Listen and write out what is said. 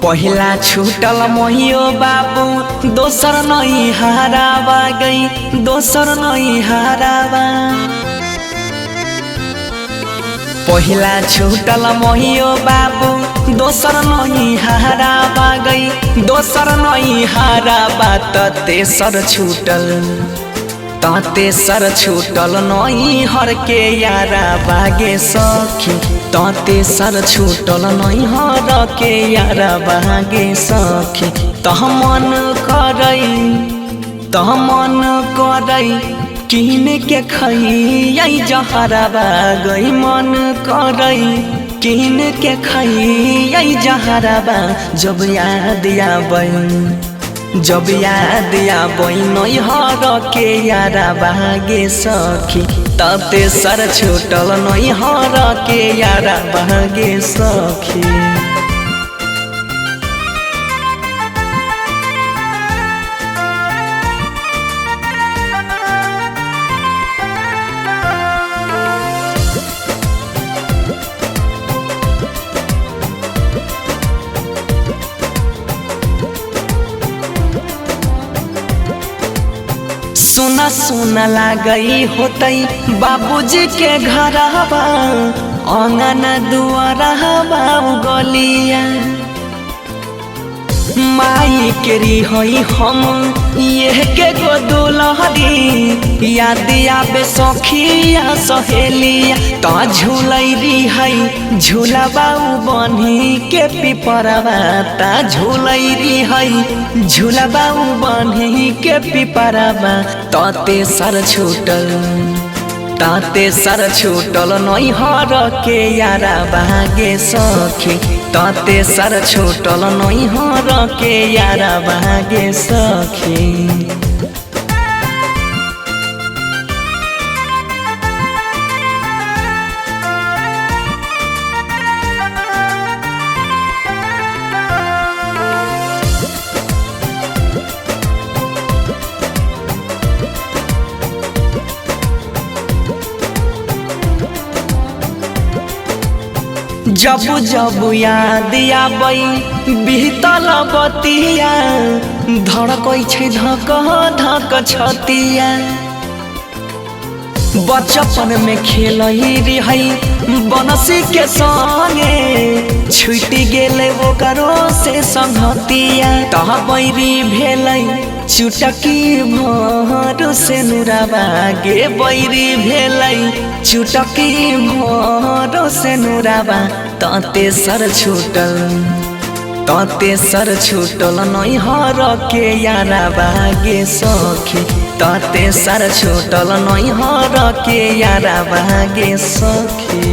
पहिला छूटल मोहियो बाबू दोसर नहीं हारावा गई दोसर नहीं हारावा। पहिला छूटल मोहियो बाबू दोसर नहीं हारावा गई दोसर नहीं हारावा त तेसर छूटल तेसर छूटल नहीं हर के यारा बागे सखी तेसर छूटल नहीं हर के यारा बागे सखी मन करई किन के खई जहरावा गई मन करई किन के खई जहरावा जब याद आबई नहीं हर के यारा बागे सखी तेसर छूटल नहीं हर के यारा बागे सखी। सुना सुना लागई होतई बाबूजी के घरवा आंगन दुआरवा गलिया माई के रिहई हम ये के गो दुलहरी याद आबे सखिया सहेलिया झूलई रिहई झूलाबा बन्ही के पिपरवा झूलई रिहई झूलाबा बन्ही के पिपरवा तेसर छूटल नहीं हर के यारा बागे सखी तेसर छूटल नहीं हर के यारा बागे सखी। जब जब याद आबई बीतल बतिया धड़कै छै धक धक छतिया बचपन में खेलई रही बनसी के संगे छुटी गेले वो करो से संगतिया बैरी भेलई चुटकी भर से नुरावा गे बैरी भेलई चुटकी भर से नुरावा तेसर छूटल नहीं हर के यारा बागे सखी तेसर छूटल नहीं हर के यारा बागे सखी।